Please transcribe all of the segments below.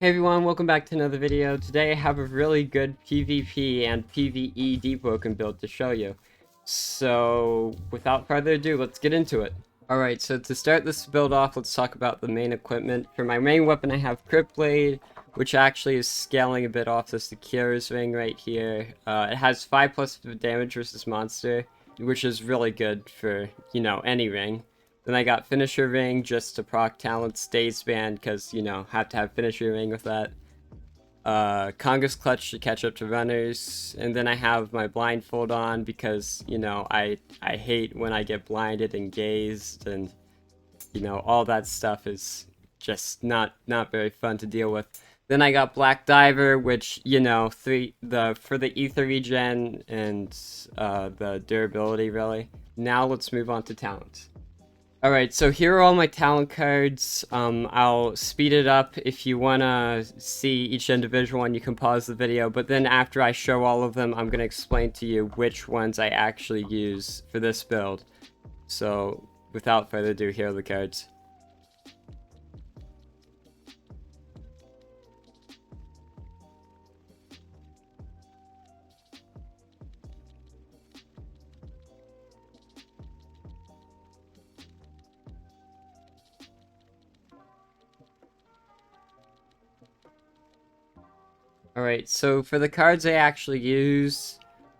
Hey everyone, welcome back to another video. Today I have a really good PvP and PvE Deepwoken build to show you. So, without further ado, let's get into it. Alright, so to start this build off, let's talk about the main equipment. For my main weapon I have Cryptic, which actually is scaling a bit off the Secures ring right here. It has 5+ damage versus monster, which is really good for, you know, any ring. Then I got Finisher Ring just to proc talent Stays Band because, you know, have to have Finisher Ring with that. Congress Clutch to catch up to runners. And then I have my Blindfold on because, you know, I hate when I get blinded and gazed and, you know, all that stuff is just not very fun to deal with. Then I got Black Diver, which, you know, for the ether regen and the durability, really. Now let's move on to talents. Alright, so here are all my talent cards. I'll speed it up. If you want to see each individual one, you can pause the video. But then after I show all of them, I'm going to explain to you which ones I actually use for this build. So, without further ado, here are the cards. Alright, so for the cards I actually use,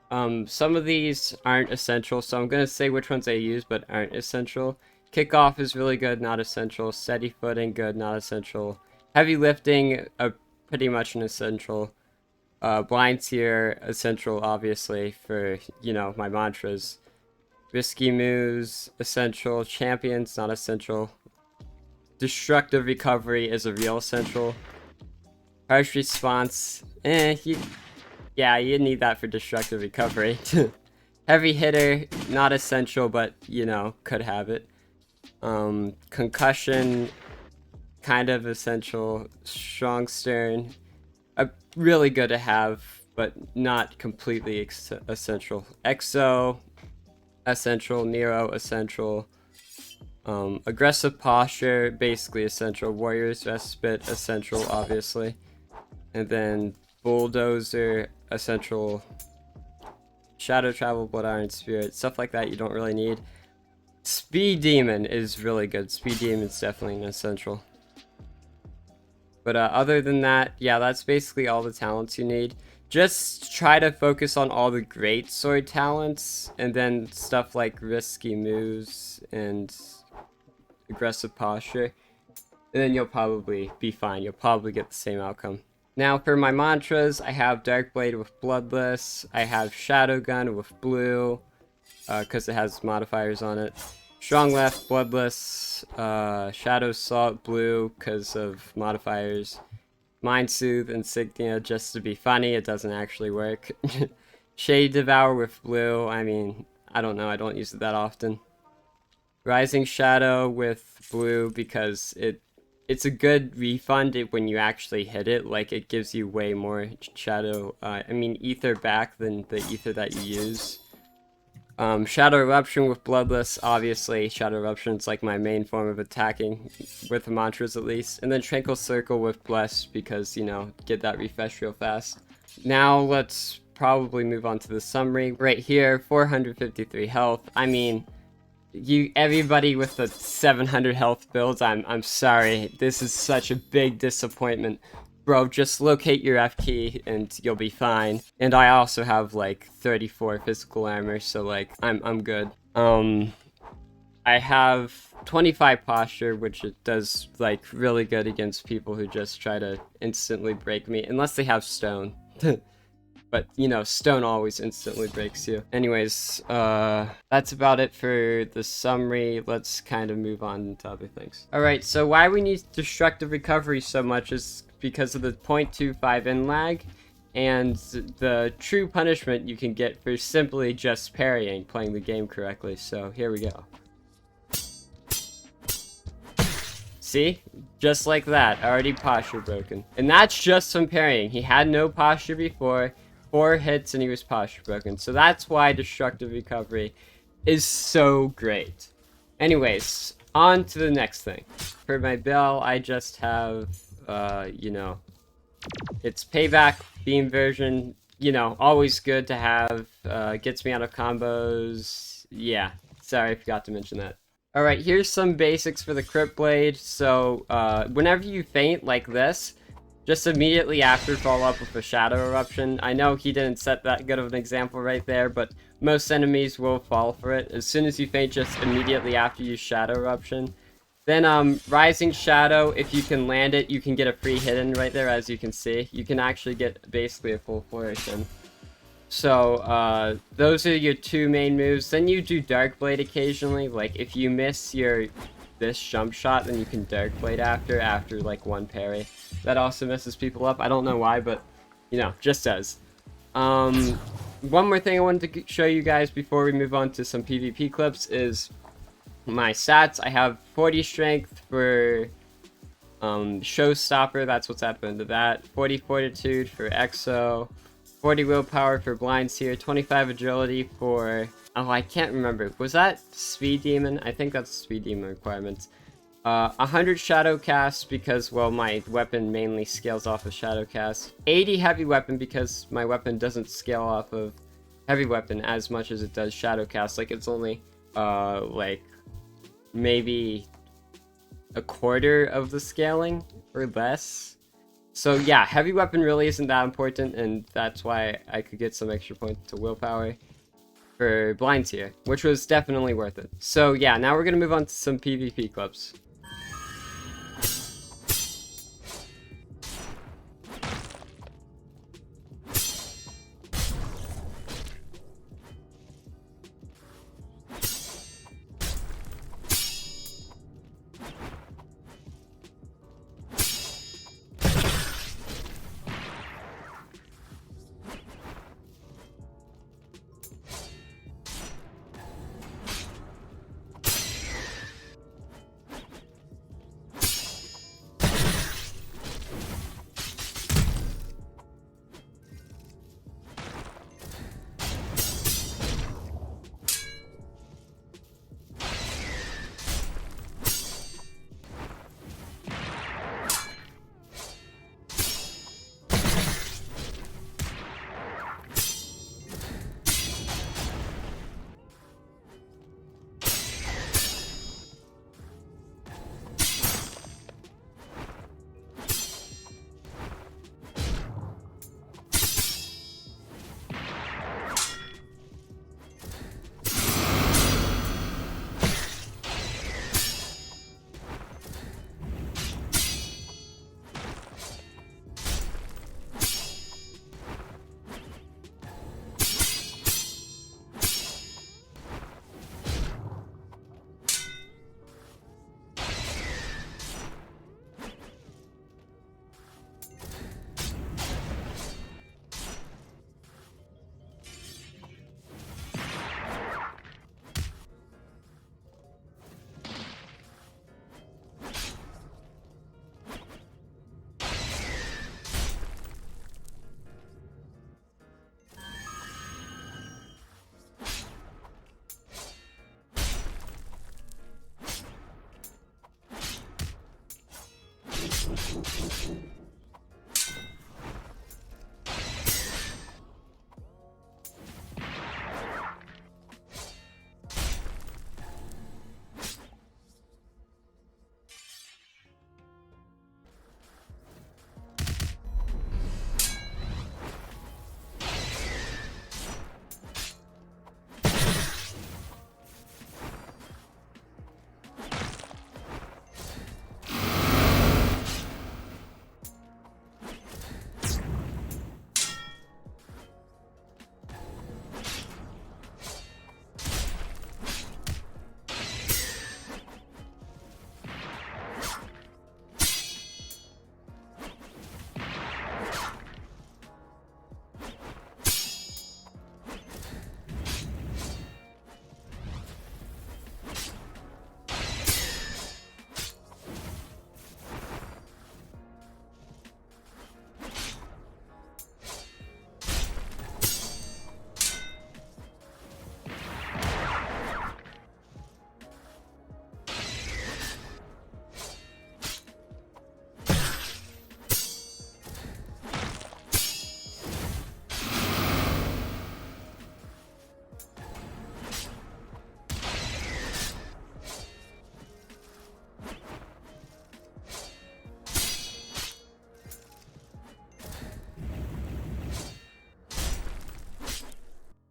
some of these aren't essential, so I'm going to say which ones I use but aren't essential. Kickoff is really good, not essential. Steady footing, good, not essential. Heavy lifting, pretty much an essential. Blind Seer, essential obviously for, you know, my mantras. Risky moves, essential. Champions, not essential. Destructive recovery is a real essential. Harsh response, yeah, you need that for destructive recovery. Heavy hitter, not essential, but, you know, could have it. Concussion, kind of essential. Strong stern, really good to have, but not completely essential. Exo, essential. Nero, essential. Aggressive posture, basically essential. Warrior's respite, essential, obviously. And then Bulldozer, essential. Shadow Travel, Blood Iron Spirit, stuff like that you don't really need. Speed Demon is really good. Speed Demon's definitely an essential. But other than that, yeah, that's basically all the talents you need. Just try to focus on all the great sword talents, and then stuff like risky moves and aggressive posture. And then you'll probably be fine. You'll probably get the same outcome. Now for my mantras, I have Dark Blade with Bloodless. I have Shadow Gun with Blue, because it has modifiers on it. Strong Left, Bloodless. Shadow Salt, Blue, because of modifiers. Mind Soothe, Insignia, just to be funny. It doesn't actually work. Shade Devour with Blue. I mean, I don't know. I don't use it that often. Rising Shadow with Blue because it's a good refund when you actually hit it. Like, it gives you way more shadow, ether back than the ether that you use. Shadow Eruption with Bloodless, obviously. Shadow Eruption is like my main form of attacking, with the mantras at least. And then Tranquil Circle with Blessed because, you know, get that refresh real fast. Now let's probably move on to the summary. Right here, 453 health. I mean, everybody with the 700 health builds, I'm sorry, this is such a big disappointment. Bro, just locate your F key and you'll be fine. And I also have like 34 physical armor, so like I'm good. I have 25 posture, which it does like really good against people who just try to instantly break me, unless they have stone. But, you know, stone always instantly breaks you. Anyways, that's about it for the summary. Let's kind of move on to other things. Alright, so why we need destructive recovery so much is because of the 0.25 in lag, and the true punishment you can get for simply just parrying, playing the game correctly. So, here we go. See? Just like that, already posture broken. And that's just from parrying. He had no posture before. 4 hits and he was posture broken. So that's why destructive recovery is so great. Anyways, on to the next thing. For my bell, I just have, you know, Its payback beam version, you know, always good to have. Gets me out of combos. Yeah, sorry, I forgot to mention that. Alright, here's some basics for the Crypt Blade. So, whenever you faint like this, just immediately after follow up with a Shadow Eruption. I know he didn't set that good of an example right there, but most enemies will fall for it. As soon as you faint, just immediately after you Shadow Eruption. Then, Rising Shadow, if you can land it, you can get a free hidden right there, as you can see. You can actually get basically a full flourish in. So, those are your two main moves. Then you do Dark Blade occasionally. Like, if you miss this jump shot, then you can Dark Blade after like one parry. That also messes people up. I don't know why, but, you know, just does. One more thing I wanted to show you guys before we move on to some PvP clips is my stats. I have 40 strength for Showstopper, that's what's happened to that. 40 fortitude for Exo. 40 willpower for Blind Seer. 25 agility for... Oh, I can't remember. Was that Speed Demon? I think that's Speed Demon requirements. 100 Shadow Cast because, well, my weapon mainly scales off of Shadow Cast. 80 Heavy Weapon because my weapon doesn't scale off of Heavy Weapon as much as it does Shadow Cast. Like, it's only, like, maybe a quarter of the scaling or less. So yeah, Heavy Weapon really isn't that important, and that's why I could get some extra points to willpower for Blind Seer, which was definitely worth it. So yeah, now we're gonna move on to some PvP clips.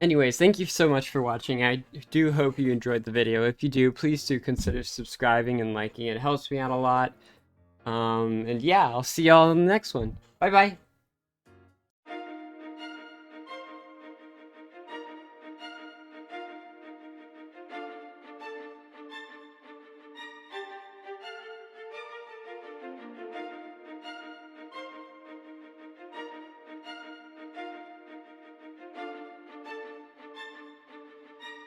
Anyways, thank you so much for watching. I do hope you enjoyed the video. If you do, please do consider subscribing and liking. It helps me out a lot. And yeah, I'll see y'all in the next one. Bye bye.